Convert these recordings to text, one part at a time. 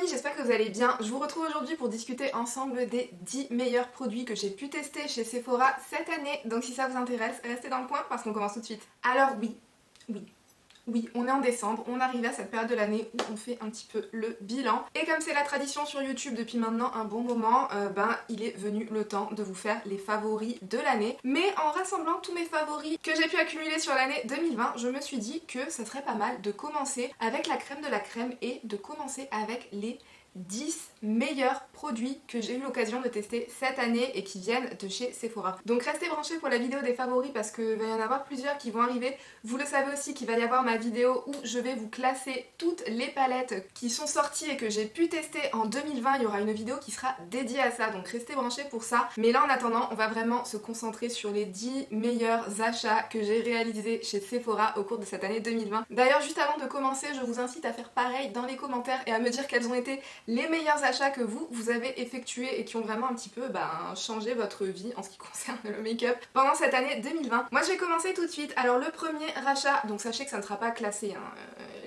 j'espère que vous allez bien. Je vous retrouve aujourd'hui pour discuter ensemble des 10 meilleurs produits que j'ai pu tester chez Sephora cette année. Donc si ça vous intéresse, restez dans le coin parce qu'on commence tout de suite. Alors oui, on est en décembre, on arrive à cette période de l'année où on fait un petit peu le bilan. Et comme c'est la tradition sur YouTube depuis maintenant un bon moment, il est venu le temps de vous faire les favoris de l'année. Mais en rassemblant tous mes favoris que j'ai pu accumuler sur l'année 2020, je me suis dit que ça serait pas mal de commencer avec la crème de la crème et de commencer avec les 10 meilleurs produits que j'ai eu l'occasion de tester cette année et qui viennent de chez Sephora. Donc restez branchés pour la vidéo des favoris parce qu'il va y en avoir plusieurs qui vont arriver. Vous le savez aussi qu'il va y avoir ma vidéo où je vais vous classer toutes les palettes qui sont sorties et que j'ai pu tester en 2020. Il y aura une vidéo qui sera dédiée à ça, donc restez branchés pour ça. Mais là en attendant, on va vraiment se concentrer sur les 10 meilleurs achats que j'ai réalisés chez Sephora au cours de cette année 2020. D'ailleurs, juste avant de commencer, je vous incite à faire pareil dans les commentaires et à me dire quels ont été les meilleurs achats que vous avez effectués et qui ont vraiment un petit peu changé votre vie en ce qui concerne le make-up pendant cette année 2020. Moi je vais commencer tout de suite. Alors le premier rachat, donc sachez que ça ne sera pas classé,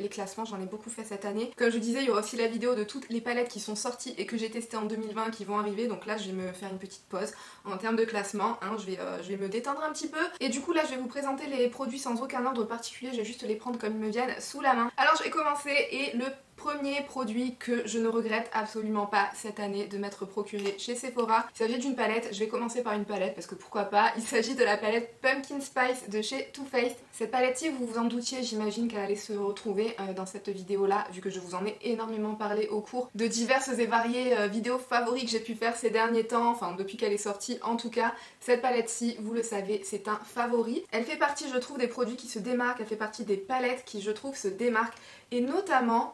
les classements j'en ai beaucoup fait cette année. Comme je vous disais, il y aura aussi la vidéo de toutes les palettes qui sont sorties et que j'ai testées en 2020 qui vont arriver, donc là je vais me faire une petite pause en termes de classement, je vais me détendre un petit peu et du coup là je vais vous présenter les produits sans aucun ordre particulier, je vais juste les prendre comme ils me viennent sous la main. Alors je vais commencer et le premier produit que je ne regrette absolument pas cette année de m'être procuré chez Sephora. Il s'agit d'une palette, je vais commencer par une palette parce que pourquoi pas. Il s'agit de la palette Pumpkin Spice de chez Too Faced. Cette palette-ci, vous vous en doutiez, j'imagine qu'elle allait se retrouver dans cette vidéo-là, vu que je vous en ai énormément parlé au cours de diverses et variées vidéos favoris que j'ai pu faire ces derniers temps, enfin depuis qu'elle est sortie en tout cas. Cette palette-ci, vous le savez, c'est un favori. Elle fait partie, je trouve, des produits qui se démarquent, elle fait partie des palettes qui, je trouve, se démarquent. Et notamment,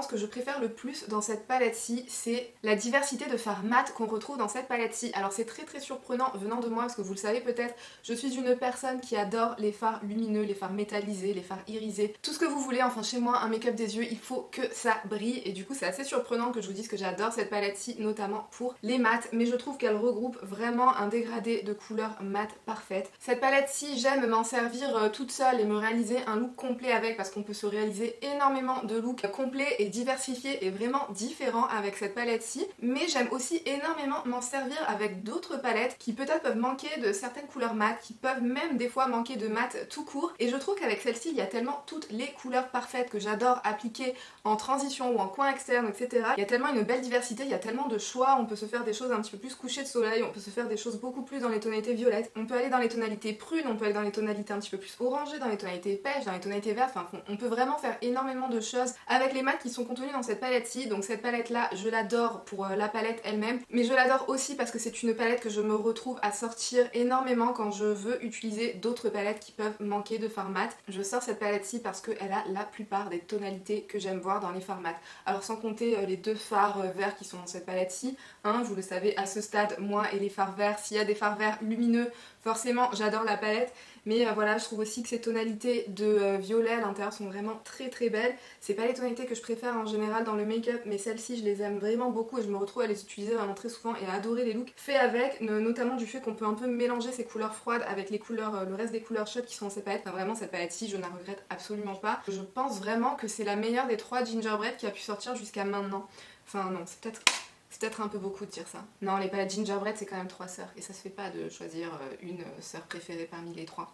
ce que je préfère le plus dans cette palette-ci, c'est la diversité de fards mat qu'on retrouve dans cette palette-ci. Alors c'est très surprenant venant de moi, parce que vous le savez peut-être, je suis une personne qui adore les fards lumineux, les fards métallisés, les fards irisés, tout ce que vous voulez. Enfin chez moi, un make-up des yeux, il faut que ça brille. Et du coup c'est assez surprenant que je vous dise que j'adore cette palette-ci, notamment pour les mats. Mais je trouve qu'elle regroupe vraiment un dégradé de couleurs mat parfaite. Cette palette-ci, j'aime m'en servir toute seule et me réaliser un look complet avec, parce qu'on peut se réaliser énormément de looks complets et diversifiés et vraiment différents avec cette palette-ci. Mais j'aime aussi énormément m'en servir avec d'autres palettes qui peut-être peuvent manquer de certaines couleurs mat, qui peuvent même des fois manquer de mat tout court. Et je trouve qu'avec celle-ci, il y a tellement toutes les couleurs parfaites que j'adore appliquer en transition ou en coin externe, etc. Il y a tellement une belle diversité, il y a tellement de choix. On peut se faire des choses un petit peu plus couchées de soleil, on peut se faire des choses beaucoup plus dans les tonalités violettes, on peut aller dans les tonalités prunes, on peut aller dans les tonalités un petit peu plus orangées, dans les tonalités pêche, dans les tonalités vertes. Enfin, on peut vraiment faire énormément de choses avec les mats qui sont contenus dans cette palette-ci. Donc cette palette-là, je l'adore pour la palette elle-même, mais je l'adore aussi parce que c'est une palette que je me retrouve à sortir énormément quand je veux utiliser d'autres palettes qui peuvent manquer de fard mat. Je sors cette palette-ci parce qu'elle a la plupart des tonalités que j'aime voir dans les fards mat. Alors sans compter les deux fards verts qui sont dans cette palette-ci, vous le savez à ce stade, moi et les fards verts, s'il y a des fards verts lumineux, forcément j'adore la palette. Mais voilà, je trouve aussi que ces tonalités de violet à l'intérieur sont vraiment très belles. C'est pas les tonalités que je préfère en général dans le make-up, mais celles-ci je les aime vraiment beaucoup et je me retrouve à les utiliser vraiment très souvent et à adorer les looks faits avec, notamment du fait qu'on peut un peu mélanger ces couleurs froides avec les couleurs, le reste des couleurs chaudes qui sont dans cette palette. Enfin, vraiment cette palette-ci, je ne la regrette absolument pas. Je pense vraiment que c'est la meilleure des 3 gingerbread qui a pu sortir jusqu'à maintenant. Enfin non, c'est peut-être un peu beaucoup de dire ça. Non, les palettes gingerbread c'est quand même 3 sœurs et ça se fait pas de choisir une sœur préférée parmi les 3.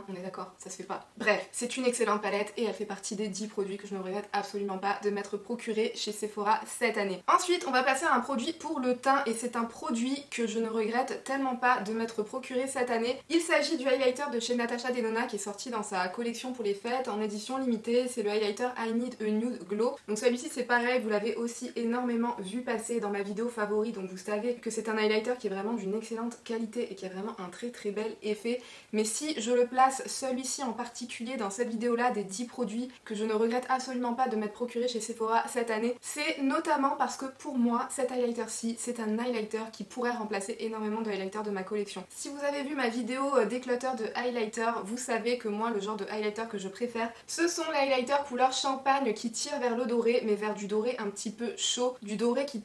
On est d'accord, ça se fait pas. Bref, c'est une excellente palette et elle fait partie des 10 produits que je ne regrette absolument pas de m'être procuré chez Sephora cette année. Ensuite, on va passer à un produit pour le teint et c'est un produit que je ne regrette tellement pas de m'être procuré cette année. Il s'agit du highlighter de chez Natasha Denona qui est sorti dans sa collection pour les fêtes en édition limitée. C'est le highlighter I Need a Nude Glow. Donc celui-ci c'est pareil, vous l'avez aussi énormément vu passer dans ma vidéo favori, donc vous savez que c'est un highlighter qui est vraiment d'une excellente qualité et qui a vraiment un très bel effet. Mais si je le place celui-ci en particulier dans cette vidéo là des 10 produits que je ne regrette absolument pas de m'être procuré chez Sephora cette année, c'est notamment parce que pour moi cet highlighter-ci c'est un highlighter qui pourrait remplacer énormément de highlighters de ma collection. Si vous avez vu ma vidéo déclutter de highlighter, vous savez que moi le genre de highlighter que je préfère ce sont les highlighters couleur champagne qui tirent vers le doré, mais vers du doré un petit peu chaud, du doré qui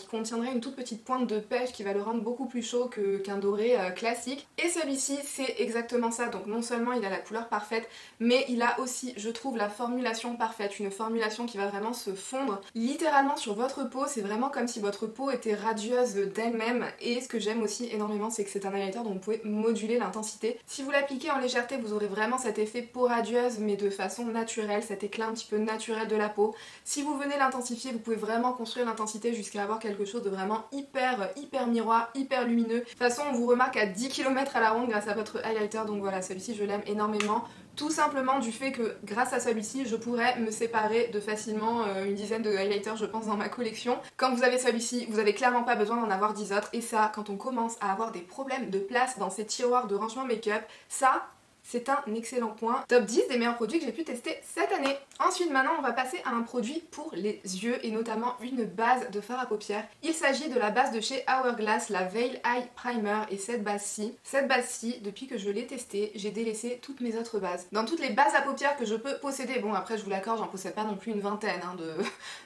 contiendrait une toute petite pointe de pêche qui va le rendre beaucoup plus chaud qu'un doré classique. Et celui-ci c'est exactement ça, donc non non seulement il a la couleur parfaite, mais il a aussi, je trouve, la formulation parfaite, une formulation qui va vraiment se fondre littéralement sur votre peau. C'est vraiment comme si votre peau était radieuse d'elle-même, et ce que j'aime aussi énormément, c'est que c'est un highlighter dont vous pouvez moduler l'intensité. Si vous l'appliquez en légèreté, vous aurez vraiment cet effet peau radieuse, mais de façon naturelle, cet éclat un petit peu naturel de la peau. Si vous venez l'intensifier, vous pouvez vraiment construire l'intensité jusqu'à avoir quelque chose de vraiment hyper miroir, hyper lumineux. De toute façon, on vous remarque à 10 km à la ronde grâce à votre highlighter, donc voilà, celui-ci je l'aime énormément. Tout simplement du fait que grâce à celui-ci, je pourrais me séparer de facilement une dizaine de highlighters, je pense, dans ma collection. Quand vous avez celui-ci, vous avez clairement pas besoin d'en avoir 10 autres. Et ça, quand on commence à avoir des problèmes de place dans ces tiroirs de rangement make-up, ça, c'est un excellent point. Top 10 des meilleurs produits que j'ai pu tester cette année. Ensuite, maintenant, on va passer à un produit pour les yeux et notamment une base de fard à paupières. Il s'agit de la base de chez Hourglass, la Veil Eye Primer, et cette base-ci, depuis que je l'ai testée, j'ai délaissé toutes mes autres bases. Dans toutes les bases à paupières que je peux posséder, bon après je vous l'accorde, j'en possède pas non plus une vingtaine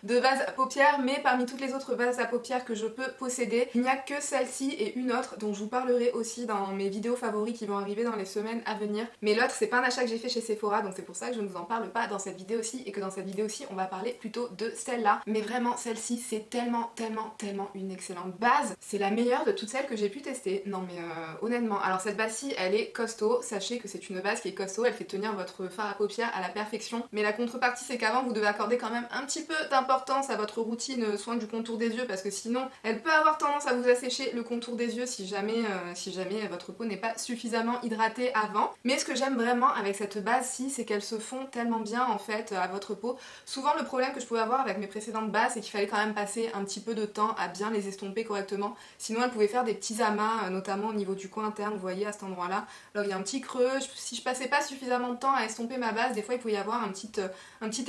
de bases à paupières, mais parmi toutes les autres bases à paupières que je peux posséder, il n'y a que celle-ci et une autre dont je vous parlerai aussi dans mes vidéos favoris qui vont arriver dans les semaines à venir. Mais l'autre, c'est pas un achat que j'ai fait chez Sephora, donc c'est pour ça que je ne vous en parle pas dans cette vidéo aussi, et que dans cette vidéo aussi on va parler plutôt de celle-là. Mais vraiment, celle-ci, c'est tellement une excellente base. C'est la meilleure de toutes celles que j'ai pu tester. Non mais honnêtement, alors cette base-ci, elle est costaud. Sachez que c'est une base qui est costaud, elle fait tenir votre fard à paupières à la perfection. Mais la contrepartie, c'est qu'avant, vous devez accorder quand même un petit peu d'importance à votre routine soin du contour des yeux, parce que sinon, elle peut avoir tendance à vous assécher le contour des yeux si jamais votre peau n'est pas suffisamment hydratée avant. Mais ce que j'aime vraiment avec cette base-ci, c'est qu'elle se fond tellement bien en fait à votre peau. Souvent le problème que je pouvais avoir avec mes précédentes bases, c'est qu'il fallait quand même passer un petit peu de temps à bien les estomper correctement. Sinon elles pouvaient faire des petits amas, notamment au niveau du coin interne, vous voyez à cet endroit-là. Là il y a un petit creux, si je passais pas suffisamment de temps à estomper ma base, des fois il pouvait y avoir un petit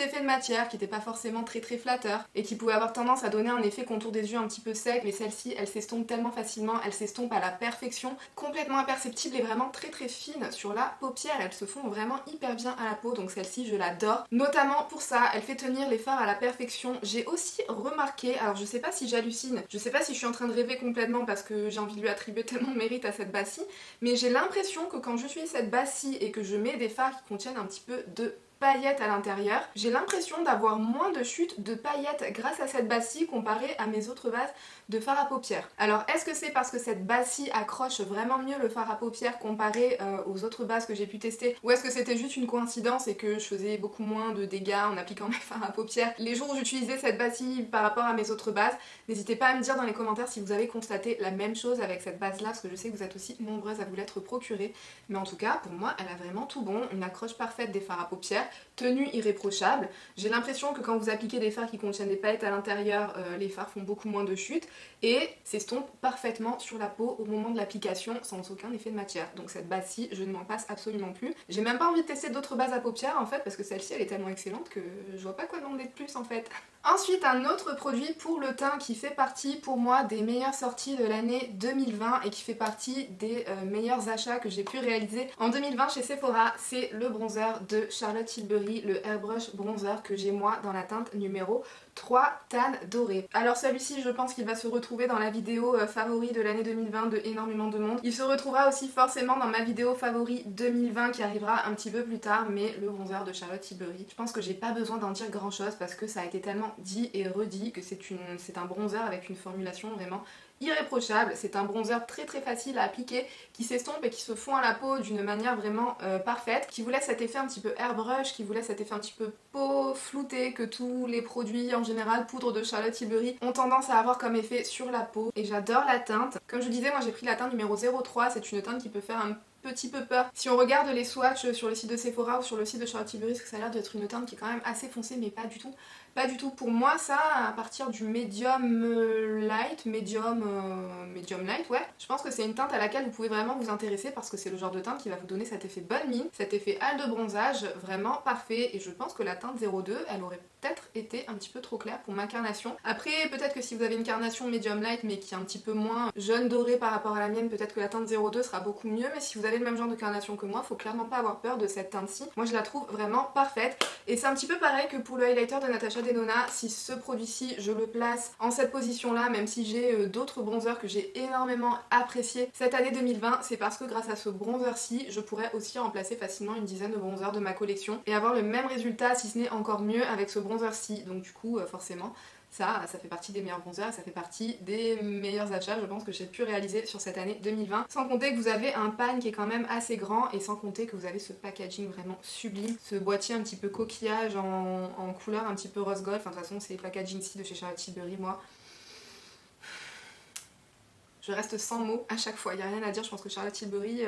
effet de matière qui n'était pas forcément très flatteur et qui pouvait avoir tendance à donner un effet contour des yeux un petit peu sec. Mais celle-ci, elle s'estompe tellement facilement, elle s'estompe à la perfection, complètement imperceptible et vraiment très fine sur la paupière. Elles se font vraiment hyper bien à la peau, donc celle-ci je l'adore. Notamment pour ça, elle fait tenir les fards à la perfection. J'ai aussi remarqué, alors je sais pas si j'hallucine, je sais pas si je suis en train de rêver complètement parce que j'ai envie de lui attribuer tellement de mérite à cette base-ci, mais j'ai l'impression que quand j'utilise cette base-ci et que je mets des fards qui contiennent un petit peu de paillettes à l'intérieur, j'ai l'impression d'avoir moins de chutes de paillettes grâce à cette base-ci comparée à mes autres bases de fard à paupières. Alors est-ce que c'est parce que cette base-ci accroche vraiment mieux le fard à paupières comparé aux autres bases que j'ai pu tester, ou est-ce que c'était juste une coïncidence et que je faisais beaucoup moins de dégâts en appliquant mes fards à paupières les jours où j'utilisais cette base-ci par rapport à mes autres bases? N'hésitez pas à me dire dans les commentaires si vous avez constaté la même chose avec cette base-là, parce que je sais que vous êtes aussi nombreuses à vous l'être procurée. Mais en tout cas, pour moi, elle a vraiment tout bon, une accroche parfaite des fards à paupières, tenue irréprochable. J'ai l'impression que quand vous appliquez des fards qui contiennent des paillettes à l'intérieur, les fards font beaucoup moins de chute et s'estompent parfaitement sur la peau au moment de l'application sans aucun effet de matière. Donc cette base-ci, je ne m'en passe absolument plus. J'ai même pas envie de tester d'autres bases à paupières en fait, parce que celle-ci elle est tellement excellente que je vois pas quoi demander de plus en fait. Ensuite, un autre produit pour le teint qui fait partie pour moi des meilleures sorties de l'année 2020 et qui fait partie des meilleurs achats que j'ai pu réaliser en 2020 chez Sephora, c'est le bronzer de Charlotte Tilbury, le Airbrush Bronzer que j'ai moi dans la teinte numéro 3 Tan Doré. Alors celui-ci, je pense qu'il va se retrouver dans la vidéo favori de l'année 2020 de énormément de monde. Il se retrouvera aussi forcément dans ma vidéo favori 2020 qui arrivera un petit peu plus tard, mais le bronzer de Charlotte Tilbury, je pense que j'ai pas besoin d'en dire grand chose parce que ça a été tellement dit et redit que c'est un bronzer avec une formulation vraiment irréprochable. C'est un bronzer très facile à appliquer, qui s'estompe et qui se fond à la peau d'une manière vraiment parfaite, qui vous laisse cet effet un petit peu airbrush, qui vous laisse cet effet un petit peu peau floutée que tous les produits en général poudre de Charlotte Tilbury ont tendance à avoir comme effet sur la peau. Et j'adore la teinte. Comme je vous disais, moi j'ai pris la teinte numéro 03, c'est une teinte qui peut faire un petit peu peur. Si on regarde les swatchs sur le site de Sephora ou sur le site de Charlotte Tilbury, parce que ça a l'air d'être une teinte qui est quand même assez foncée, mais pas du tout. Pas du tout. Pour moi, ça, à partir du medium light, medium light, ouais. Je pense que c'est une teinte à laquelle vous pouvez vraiment vous intéresser parce que c'est le genre de teinte qui va vous donner cet effet bonne mine, cet effet hâle de bronzage vraiment parfait. Et je pense que la teinte 02, elle aurait peut-être été un petit peu trop claire pour ma carnation. Après, peut-être que si vous avez une carnation medium light mais qui est un petit peu moins jaune doré par rapport à la mienne, peut-être que la teinte 02 sera beaucoup mieux. Mais si vous avez avez le même genre de carnation que moi, faut clairement pas avoir peur de cette teinte-ci. Moi je la trouve vraiment parfaite. Et c'est un petit peu pareil que pour le highlighter de Natasha Denona. Si ce produit-ci, je le place en cette position-là, même si j'ai d'autres bronzers que j'ai énormément appréciés cette année 2020, c'est parce que grâce à ce bronzer-ci, je pourrais aussi remplacer facilement une dizaine de bronzers de ma collection et avoir le même résultat, si ce n'est encore mieux, avec ce bronzer-ci. Donc du coup, forcément, ça fait partie des meilleurs bronzers, ça fait partie des meilleurs achats, je pense, que j'ai pu réaliser sur cette année 2020. Sans compter que vous avez un pan qui est quand même assez grand et sans compter que vous avez ce packaging vraiment sublime, ce boîtier un petit peu coquillage en couleur un petit peu rose gold. Enfin, de toute façon, c'est les packaging-ci de chez Charlotte Tilbury, moi. Je reste sans mots à chaque fois, il n'y a rien à dire, je pense que Charlotte Tilbury,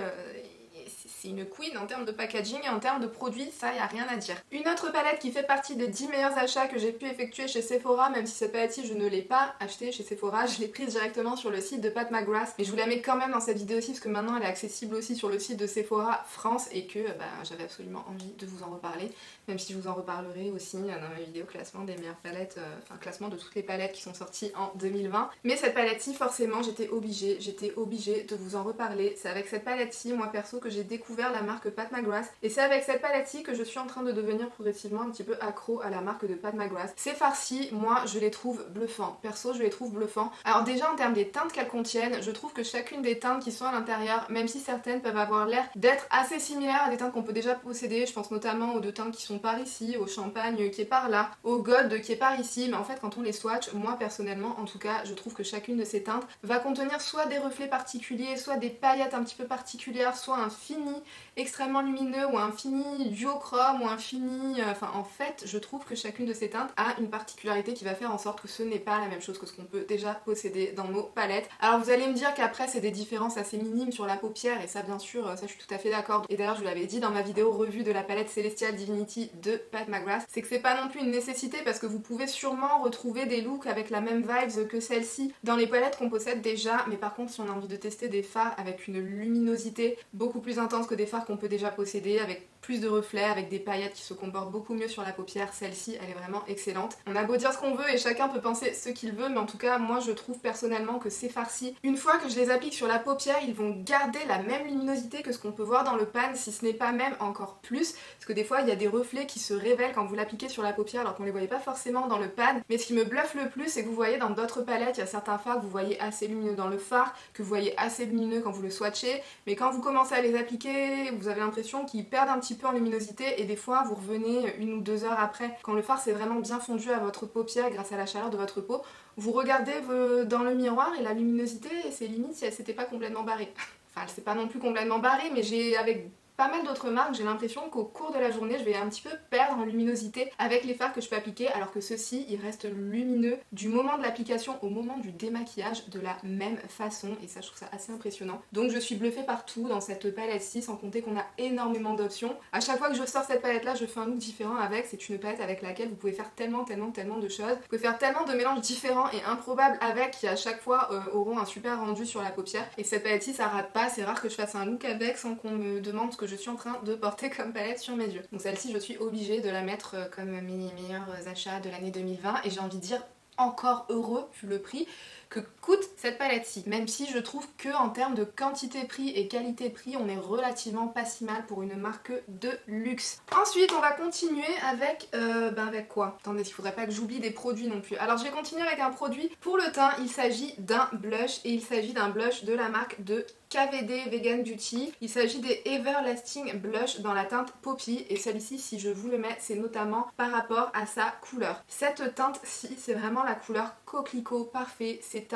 c'est une queen en termes de packaging et en termes de produits, ça y a rien à dire. Une autre palette qui fait partie des 10 meilleurs achats que j'ai pu effectuer chez Sephora, même si cette palette-ci je ne l'ai pas achetée chez Sephora, je l'ai prise directement sur le site de Pat McGrath, mais je vous la mets quand même dans cette vidéo aussi parce que maintenant elle est accessible aussi sur le site de Sephora France et que j'avais absolument envie de vous en reparler, même si je vous en reparlerai aussi dans ma vidéo classement des meilleures palettes, enfin classement de toutes les palettes qui sont sorties en 2020. Mais cette palette-ci, forcément, j'étais obligée de vous en reparler. C'est avec cette palette-ci, moi perso, que j'ai découvert la marque Pat McGrath et c'est avec cette palette-ci que je suis en train de devenir progressivement un petit peu accro à la marque de Pat McGrath. Ces farcis, moi je les trouve bluffants, perso je les trouve bluffants. Alors déjà en termes des teintes qu'elles contiennent, je trouve que chacune des teintes qui sont à l'intérieur, même si certaines peuvent avoir l'air d'être assez similaires à des teintes qu'on peut déjà posséder, je pense notamment aux deux teintes qui sont par ici, au champagne qui est par là, au gold qui est par ici, mais en fait quand on les swatch, moi personnellement en tout cas, je trouve que chacune de ces teintes va contenir soit des reflets particuliers, soit des paillettes un petit peu particulières, soit un fini extrêmement lumineux ou un fini duochrome ou un fini... Enfin en fait je trouve que chacune de ces teintes a une particularité qui va faire en sorte que ce n'est pas la même chose que ce qu'on peut déjà posséder dans nos palettes. Alors vous allez me dire qu'après c'est des différences assez minimes sur la paupière et ça bien sûr, ça je suis tout à fait d'accord. Et d'ailleurs je vous l'avais dit dans ma vidéo revue de la palette Celestial Divinity de Pat McGrath, c'est que c'est pas non plus une nécessité parce que vous pouvez sûrement retrouver des looks avec la même vibes que celle-ci dans les palettes qu'on possède déjà, mais par contre si on a envie de tester des fards avec une luminosité beaucoup plus intense que des fards qu'on peut déjà posséder, avec plus de reflets, avec des paillettes qui se comportent beaucoup mieux sur la paupière, celle-ci elle est vraiment excellente. On a beau dire ce qu'on veut et chacun peut penser ce qu'il veut, mais en tout cas moi je trouve personnellement que ces farcis, une fois que je les applique sur la paupière, ils vont garder la même luminosité que ce qu'on peut voir dans le pan, si ce n'est pas même encore plus, parce que des fois il y a des reflets qui se révèlent quand vous l'appliquez sur la paupière alors qu'on les voyait pas forcément dans le pan, mais ce qui me bluffe le plus c'est que vous voyez dans d'autres palettes, il y a certains fards que vous voyez assez lumineux dans le fard, que vous voyez assez lumineux quand vous le swatchez, mais quand vous commencez à les appliquer, vous avez l'impression qu'ils perdent un petit peu en luminosité et des fois vous revenez 1 ou 2 heures après, quand le fard s'est vraiment bien fondu à votre paupière grâce à la chaleur de votre peau, vous regardez dans le miroir et la luminosité, c'est limite si elle s'était pas complètement barrée. Enfin elle s'est pas non plus complètement barrée, mais j'ai avec pas mal d'autres marques, j'ai l'impression qu'au cours de la journée, je vais un petit peu perdre en luminosité avec les fards que je peux appliquer, alors que ceux-ci, ils restent lumineux du moment de l'application au moment du démaquillage de la même façon, et ça, je trouve ça assez impressionnant. Donc je suis bluffée partout dans cette palette-ci, sans compter qu'on a énormément d'options. À chaque fois que je sors cette palette-là, je fais un look différent avec, c'est une palette avec laquelle vous pouvez faire tellement de choses, vous pouvez faire tellement de mélanges différents et improbables avec, qui à chaque fois auront un super rendu sur la paupière, et cette palette-ci, ça rate pas, c'est rare que je fasse un look avec sans qu'on me demande ce que je suis en train de porter comme palette sur mes yeux. Donc celle-ci je suis obligée de la mettre comme mes meilleurs achats de l'année 2020 et j'ai envie de dire encore heureux vu le prix que coûte cette palette-ci, même si je trouve que en termes de quantité-prix et qualité-prix, on est relativement pas si mal pour une marque de luxe. Ensuite, on va continuer avec... avec quoi? Attendez, il faudrait pas que j'oublie des produits non plus. Alors je vais continuer avec un produit pour le teint, il s'agit d'un blush et il s'agit d'un blush de la marque de KVD Vegan Beauty. Il s'agit des Everlasting Blush dans la teinte Poppy et celui-ci, si je vous le mets, c'est notamment par rapport à sa couleur. Cette teinte-ci, c'est vraiment la couleur coquelicot parfait. C'est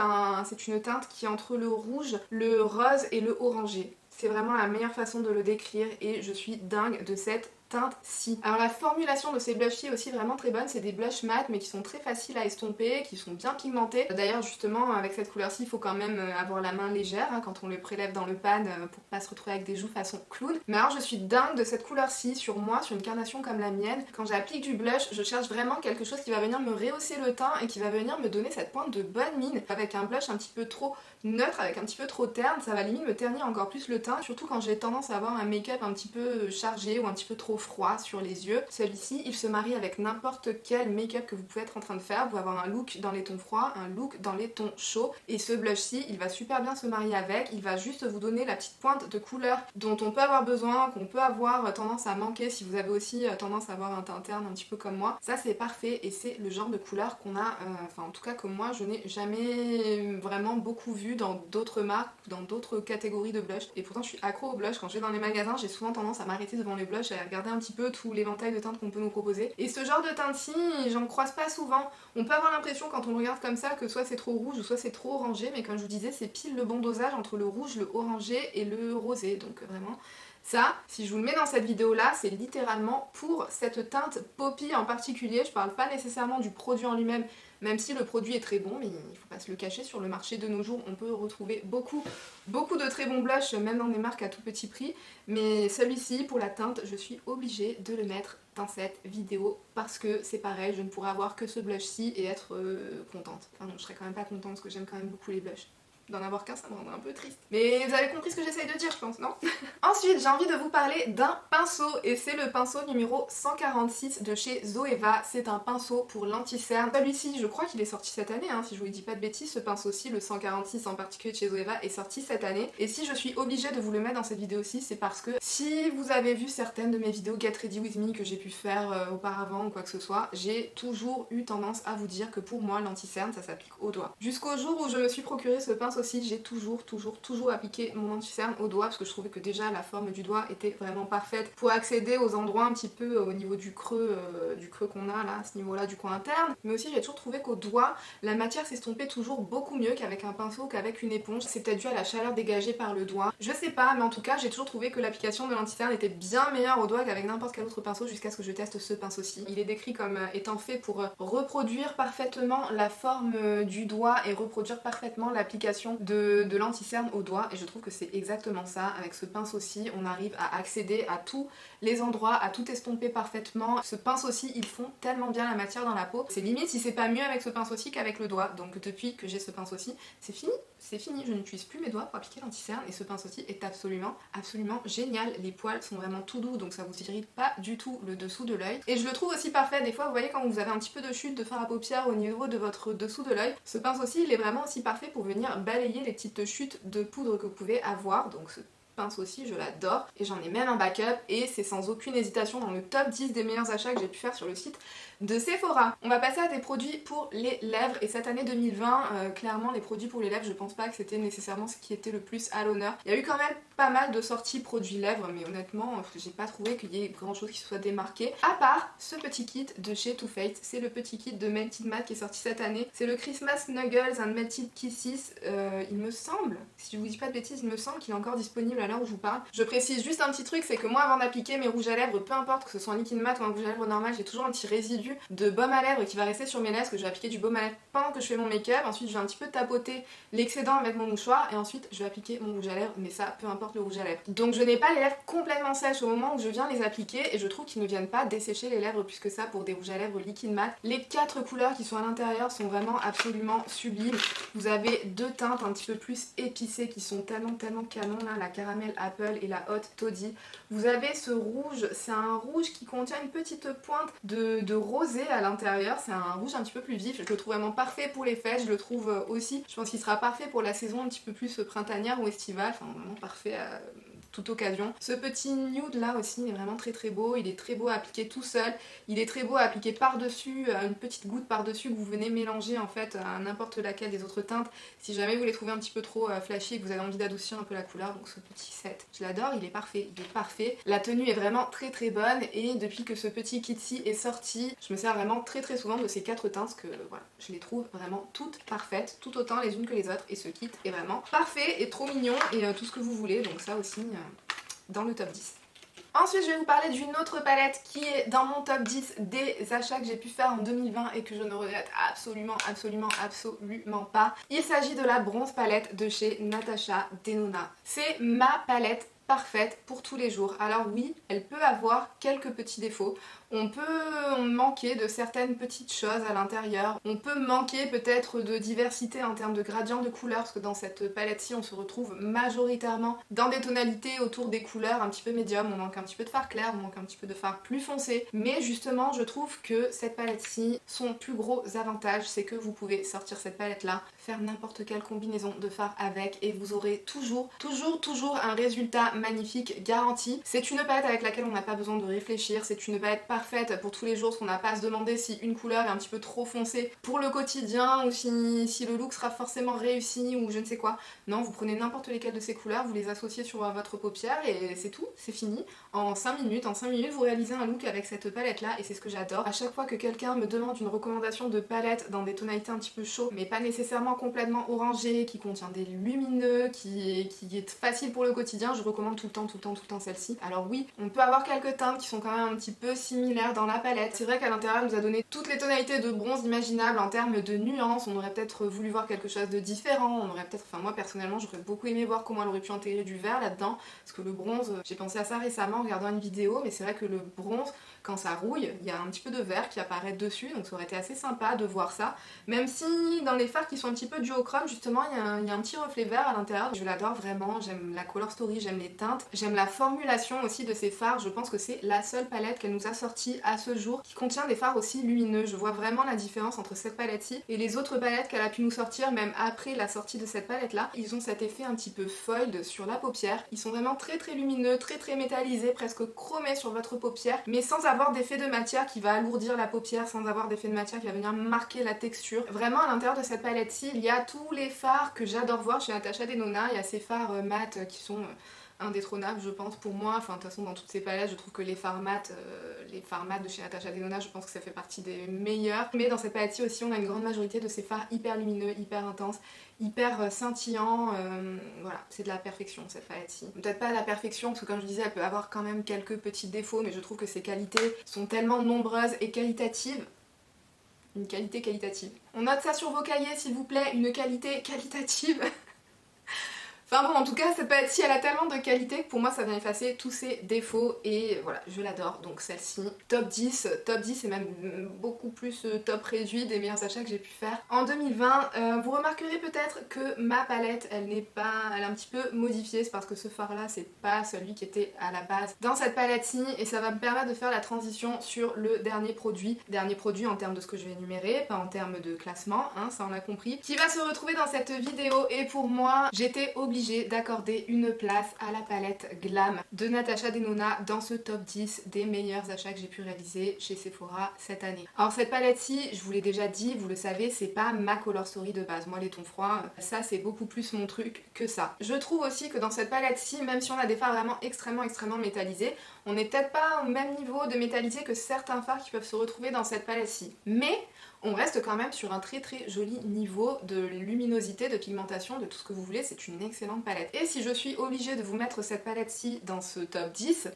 une teinte qui est entre le rouge, le rose et le orangé. C'est vraiment la meilleure façon de le décrire et je suis dingue de cette teinte-ci. Alors la formulation de ces blushs-ci est aussi vraiment très bonne, c'est des blushs mat mais qui sont très faciles à estomper, qui sont bien pigmentés. D'ailleurs justement avec cette couleur-ci il faut quand même avoir la main légère quand on le prélève dans le pan pour pas se retrouver avec des joues façon clown. Mais alors je suis dingue de cette couleur-ci sur moi, sur une carnation comme la mienne. Quand j'applique du blush, je cherche vraiment quelque chose qui va venir me rehausser le teint et qui va venir me donner cette pointe de bonne mine. Avec un blush un petit peu trop neutre, avec un petit peu trop terne, ça va limite me ternir encore plus le teint, surtout quand j'ai tendance à avoir un make-up un petit peu chargé ou un petit peu trop froid sur les yeux. Celui-ci, il se marie avec n'importe quel make-up que vous pouvez être en train de faire. Vous pouvez avoir un look dans les tons froids, un look dans les tons chauds. Et ce blush-ci, il va super bien se marier avec. Il va juste vous donner la petite pointe de couleur dont on peut avoir besoin, qu'on peut avoir tendance à manquer si vous avez aussi tendance à avoir un teint terne un petit peu comme moi. Ça, c'est parfait et c'est le genre de couleur qu'on a, enfin en tout cas comme moi, je n'ai jamais vraiment beaucoup vu dans d'autres marques, dans d'autres catégories de blush. Et pourtant, je suis accro au blush. Quand je vais dans les magasins, j'ai souvent tendance à m'arrêter devant les blushs et à regarder un petit peu tout l'éventail de teintes qu'on peut nous proposer. Et ce genre de teinte-ci, j'en croise pas souvent. On peut avoir l'impression quand on le regarde comme ça que soit c'est trop rouge ou soit c'est trop orangé, mais comme je vous disais, c'est pile le bon dosage entre le rouge, le orangé et le rosé. Donc vraiment, ça, si je vous le mets dans cette vidéo là, c'est littéralement pour cette teinte Poppy en particulier. Je parle pas nécessairement du produit en lui-même, même si le produit est très bon, mais il faut pas se le cacher, sur le marché de nos jours on peut retrouver beaucoup de très bons blushs, même dans des marques à tout petit prix. Mais celui-ci, pour la teinte, je suis obligée de le mettre dans cette vidéo parce que c'est pareil, je ne pourrais avoir que ce blush-ci et être contente. Enfin non, je serais quand même pas contente parce que j'aime quand même beaucoup les blushs. D'en avoir qu'un, ça me rendrait un peu triste. Mais vous avez compris ce que j'essaye de dire, je pense, non? Ensuite, j'ai envie de vous parler d'un pinceau, et c'est le pinceau numéro 146 de chez Zoeva. C'est un pinceau pour l'anti-cerne. Celui-ci, je crois qu'il est sorti cette année, hein, si je vous dis pas de bêtises. Ce pinceau-ci, le 146 en particulier de chez Zoeva, est sorti cette année. Et si je suis obligée de vous le mettre dans cette vidéo-ci, c'est parce que si vous avez vu certaines de mes vidéos Get Ready With Me que j'ai pu faire auparavant ou quoi que ce soit, j'ai toujours eu tendance à vous dire que pour moi, l'anti-cerne, ça s'applique au doigt. Jusqu'au jour où je me suis procuré ce pinceau aussi, j'ai toujours appliqué mon anti-cerne au doigt parce que je trouvais que déjà la forme du doigt était vraiment parfaite pour accéder aux endroits un petit peu au niveau du creux qu'on a là, à ce niveau-là du coin interne. Mais aussi j'ai toujours trouvé qu'au doigt, la matière s'estompait toujours beaucoup mieux qu'avec un pinceau, qu'avec une éponge. C'est peut-être dû à la chaleur dégagée par le doigt. Je sais pas, mais en tout cas j'ai toujours trouvé que l'application de l'anti-cerne était bien meilleure au doigt qu'avec n'importe quel autre pinceau jusqu'à ce que je teste ce pinceau-ci. Il est décrit comme étant fait pour reproduire parfaitement la forme du doigt et reproduire parfaitement l'application de l'anti-cerne au doigt, et je trouve que c'est exactement ça. Avec ce pinceau-ci, on arrive à accéder à tous les endroits, à tout estomper parfaitement. Ce pinceau-ci, ils font tellement bien la matière dans la peau. C'est limite si c'est pas mieux avec ce pinceau-ci qu'avec le doigt. Donc depuis que j'ai ce pinceau-ci, c'est fini. C'est fini, je n'utilise plus mes doigts pour appliquer l'anti-cerne et ce pinceau-ci est absolument génial. Les poils sont vraiment tout doux, donc ça vous irrite pas du tout le dessous de l'œil. Et je le trouve aussi parfait, des fois vous voyez quand vous avez un petit peu de chute de fard à paupières au niveau de votre dessous de l'œil, ce pinceau-ci il est vraiment aussi parfait pour venir balayer les petites chutes de poudre que vous pouvez avoir. Donc ce pince aussi, je l'adore et j'en ai même un backup et c'est sans aucune hésitation dans le top 10 des meilleurs achats que j'ai pu faire sur le site de Sephora. On va passer à des produits pour les lèvres et cette année 2020, clairement les produits pour les lèvres, je pense pas que c'était nécessairement ce qui était le plus à l'honneur. Il y a eu quand même pas mal de sorties produits lèvres, mais honnêtement j'ai pas trouvé qu'il y ait grand chose qui se soit démarqué, à part ce petit kit de chez Too Faced. C'est le petit kit de Melted Matte qui est sorti cette année. C'est le Christmas Nuggles and Melted Kisses. Il me semble, si je vous dis pas de bêtises, il me semble qu'il est encore disponible à l'heure où je vous parle. Je précise juste un petit truc, c'est que moi avant d'appliquer mes rouges à lèvres, peu importe que ce soit un liquide mat ou un rouge à lèvres normal, j'ai toujours un petit résidu de baume à lèvres qui va rester sur mes lèvres, parce que je vais appliquer du baume à lèvres pendant que je fais mon make-up. Ensuite je vais un petit peu tapoter l'excédent avec mon mouchoir et ensuite je vais appliquer mon rouge à lèvres, mais ça peu importe le rouge à lèvres. Donc je n'ai pas les lèvres complètement sèches au moment où je viens les appliquer et je trouve qu'ils ne viennent pas dessécher les lèvres plus que ça pour des rouges à lèvres liquide mat. Les 4 couleurs qui sont à l'intérieur sont vraiment absolument sublimes. Vous avez 2 teintes un petit peu plus épicées qui sont tellement canon là, la caramel apple et la hot toddy. Vous avez ce rouge, c'est un rouge qui contient une petite pointe de rosé à l'intérieur, c'est un rouge un petit peu plus vif, je le trouve vraiment parfait pour les fêtes, je le trouve aussi, je pense qu'il sera parfait pour la saison un petit peu plus printanière ou estivale, enfin vraiment parfait à toute occasion. Ce petit nude là aussi est vraiment très beau, il est très beau à appliquer tout seul, il est très beau à appliquer par-dessus, une petite goutte par-dessus que vous venez mélanger en fait à n'importe laquelle des autres teintes si jamais vous les trouvez un petit peu trop flashy et que vous avez envie d'adoucir un peu la couleur. Donc ce petit set, je l'adore, il est parfait, la tenue est vraiment très bonne et depuis que ce petit kit-ci est sorti, je me sers vraiment très souvent de ces 4 teintes parce que voilà, je les trouve vraiment toutes parfaites, tout autant les unes que les autres et ce kit est vraiment parfait et trop mignon et tout ce que vous voulez, donc ça aussi dans le top 10. Ensuite, je vais vous parler d'une autre palette qui est dans mon top 10 des achats que j'ai pu faire en 2020 et que je ne regrette absolument pas. Il s'agit de la bronze palette de chez Natasha Denona. C'est ma palette parfaite pour tous les jours. Alors oui, elle peut avoir quelques petits défauts. On peut manquer de certaines petites choses à l'intérieur. On peut manquer peut-être de diversité en termes de gradient de couleurs, parce que dans cette palette-ci, on se retrouve majoritairement dans des tonalités autour des couleurs un petit peu médium. On manque un petit peu de fard clair, on manque un petit peu de fard plus foncé. Mais justement, je trouve que cette palette-ci, son plus gros avantage, c'est que vous pouvez sortir cette palette-là, faire n'importe quelle combinaison de fard avec, et vous aurez toujours un résultat magnifique garanti. C'est une palette avec laquelle on n'a pas besoin de réfléchir, c'est une palette parfaite pour tous les jours, parce qu'on n'a pas à se demander si une couleur est un petit peu trop foncée pour le quotidien ou si le look sera forcément réussi ou je ne sais quoi. Non, vous prenez n'importe lesquelles de ces couleurs, vous les associez sur votre paupière et c'est tout, c'est fini. En 5 minutes, vous réalisez un look avec cette palette là et c'est ce que j'adore. À chaque fois que quelqu'un me demande une recommandation de palette dans des tonalités un petit peu chaudes, mais pas nécessairement complètement orangé, qui contient des lumineux, qui est facile pour le quotidien, je recommande tout le temps celle-ci. Alors oui, on peut avoir quelques teintes qui sont quand même un petit peu similaires dans la palette. C'est vrai qu'à l'intérieur, elle nous a donné toutes les tonalités de bronze imaginables en termes de nuances. On aurait peut-être voulu voir quelque chose de différent. On aurait peut-être, enfin moi personnellement, j'aurais beaucoup aimé voir comment elle aurait pu intégrer du vert là-dedans. Parce que le bronze, j'ai pensé à ça récemment en regardant une vidéo, mais c'est vrai que le bronze, quand ça rouille, il y a un petit peu de vert qui apparaît dessus, donc ça aurait été assez sympa de voir ça. Même si dans les fards qui sont un petit peu duochrome, justement, il y a un petit reflet vert à l'intérieur. Je l'adore vraiment, j'aime la color story, j'aime les teintes, j'aime la formulation aussi de ces fards. Je pense que c'est la seule palette qu'elle nous a sortie à ce jour qui contient des fards aussi lumineux. Je vois vraiment la différence entre cette palette-ci et les autres palettes qu'elle a pu nous sortir, même après la sortie de cette palette-là. Ils ont cet effet un petit peu foiled sur la paupière. Ils sont vraiment très lumineux, très métallisés, presque chromés sur votre paupière, mais sans avoir d'effet de matière qui va alourdir la paupière, sans avoir d'effet de matière qui va venir marquer la texture. Vraiment, à l'intérieur de cette palette-ci, il y a tous les fards que j'adore voir chez Natasha Denona. Il y a ces fards mat qui sont indétrônables, je pense, pour moi. Enfin, de toute façon, dans toutes ces palettes, je trouve que les fards mat de chez Natasha Denona, je pense que ça fait partie des meilleurs. Mais dans cette palette-ci aussi, on a une grande majorité de ces fards hyper lumineux, hyper intenses, hyper scintillant, voilà, c'est de la perfection cette palette-ci. Peut-être pas la perfection parce que comme je disais elle peut avoir quand même quelques petits défauts, mais je trouve que ses qualités sont tellement nombreuses et qualitatives. Une qualité qualitative. On note ça sur vos cahiers s'il vous plaît, une qualité qualitative. Enfin bon, en tout cas, cette palette-ci, elle a tellement de qualité que pour moi, ça vient effacer tous ses défauts et voilà, je l'adore. Donc celle-ci, top 10 et même beaucoup plus top réduit des meilleurs achats que j'ai pu faire en 2020. Vous remarquerez peut-être que ma palette, elle est un petit peu modifiée, c'est parce que ce fard-là, c'est pas celui qui était à la base dans cette palette-ci et ça va me permettre de faire la transition sur le dernier produit en termes de ce que je vais énumérer, pas en termes de classement, hein, ça on a compris, qui va se retrouver dans cette vidéo et pour moi, j'étais obligée d'accorder une place à la palette Glam de Natasha Denona dans ce top 10 des meilleurs achats que j'ai pu réaliser chez Sephora cette année. Alors cette palette-ci, je vous l'ai déjà dit, vous le savez, c'est pas ma color story de base. Moi les tons froids, ça c'est beaucoup plus mon truc que ça. Je trouve aussi que dans cette palette-ci, même si on a des fards vraiment extrêmement métallisés, on n'est peut-être pas au même niveau de métallisé que certains fards qui peuvent se retrouver dans cette palette-ci. Mais on reste quand même sur un très joli niveau de luminosité, de pigmentation, de tout ce que vous voulez, c'est une excellente palette. Et si je suis obligée de vous mettre cette palette-ci dans ce top 10,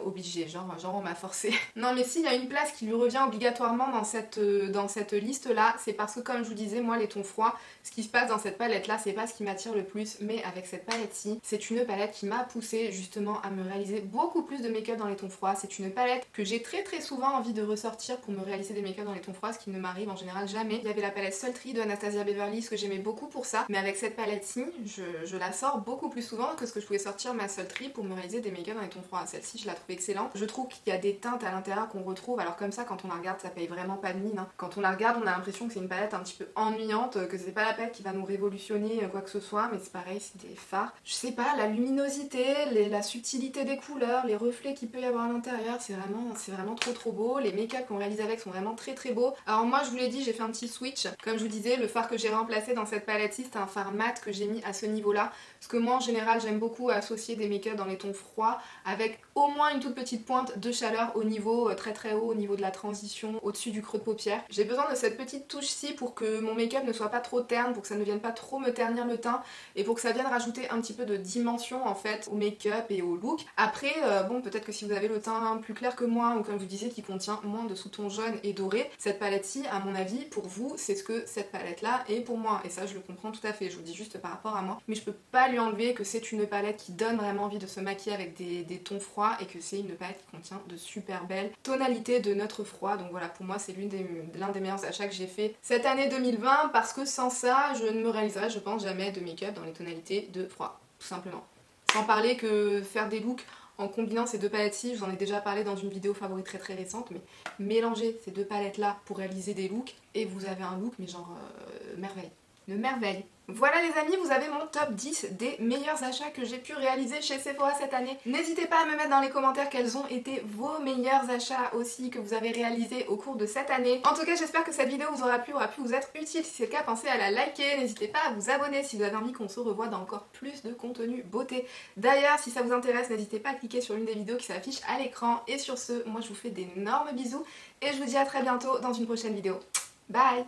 obligée, genre on m'a forcé. Non mais s'il y a une place qui lui revient obligatoirement dans cette liste-là, c'est parce que comme je vous disais, moi les tons froids, ce qui se passe dans cette palette-là, c'est pas ce qui m'attire le plus, mais avec cette palette-ci, c'est une palette qui m'a poussée justement à me réaliser beaucoup plus de make-up dans les tons froids. C'est une palette que j'ai très souvent envie de ressortir pour me réaliser des make-up dans les tons froids, ce qui ne m'arrive en général jamais. Il y avait la palette Sultry de Anastasia Beverly, ce que j'aimais beaucoup pour ça, mais avec cette palette-ci, je la sors beaucoup plus souvent que ce que je pouvais sortir ma Sultry pour me réaliser des make-up dans les tons froids. Celle-ci, je la trouve excellente. Je trouve qu'il y a des teintes à l'intérieur qu'on retrouve, alors comme ça, quand on la regarde, ça paye vraiment pas de mine, hein. Quand on la regarde, on a l'impression que c'est une palette un petit peu ennuyante, que c'est pas la palette qui va nous révolutionner quoi que ce soit, mais c'est pareil, c'est des fards. Je sais pas, la luminosité, la subtilité des couleurs, les reflets qu'il peut y avoir à l'intérieur, c'est vraiment trop beau. Les make-up qu'on réalise avec sont vraiment très beaux. Alors moi, je vous l'ai dit, j'ai fait un petit switch. Comme je vous disais, le fard que j'ai remplacé dans cette palette-ci, c'est un fard mat que j'ai mis à ce niveau-là. Parce que moi, en général, j'aime beaucoup associer des make-up dans les tons froids avec au moins une toute petite pointe de chaleur au niveau très haut, au niveau de la transition, au-dessus du creux de paupière. J'ai besoin de cette petite touche-ci pour que mon make-up ne soit pas trop terne, pour que ça ne vienne pas trop me ternir le teint et pour que ça vienne rajouter un petit peu de dimension en fait au make-up et au look. Après, bon, peut-être que si vous avez le teint plus clair que moi ou comme je vous disais qui contient moins de sous-tons jaunes et dorés, cette palette-ci aussi, à mon avis, pour vous, c'est ce que cette palette-là est pour moi. Et ça, je le comprends tout à fait, je vous dis juste par rapport à moi. Mais je peux pas lui enlever que c'est une palette qui donne vraiment envie de se maquiller avec des tons froids et que c'est une palette qui contient de super belles tonalités de neutre froid. Donc voilà, pour moi, c'est l'un des meilleurs achats que j'ai fait cette année 2020 parce que sans ça, je ne me réaliserais, je pense, jamais de make-up dans les tonalités de froid, tout simplement. Sans parler que faire des looks en combinant ces deux palettes-ci, je vous en ai déjà parlé dans une vidéo favorite très récente, mais mélanger ces deux palettes-là pour réaliser des looks et vous avez un look, mais genre merveille. Une merveille. Voilà les amis, vous avez mon top 10 des meilleurs achats que j'ai pu réaliser chez Sephora cette année. N'hésitez pas à me mettre dans les commentaires quels ont été vos meilleurs achats aussi que vous avez réalisés au cours de cette année. En tout cas, j'espère que cette vidéo vous aura pu vous être utile. Si c'est le cas, pensez à la liker. N'hésitez pas à vous abonner si vous avez envie qu'on se revoie dans encore plus de contenu beauté. D'ailleurs, si ça vous intéresse, n'hésitez pas à cliquer sur l'une des vidéos qui s'affiche à l'écran. Et sur ce, moi je vous fais d'énormes bisous et je vous dis à très bientôt dans une prochaine vidéo. Bye!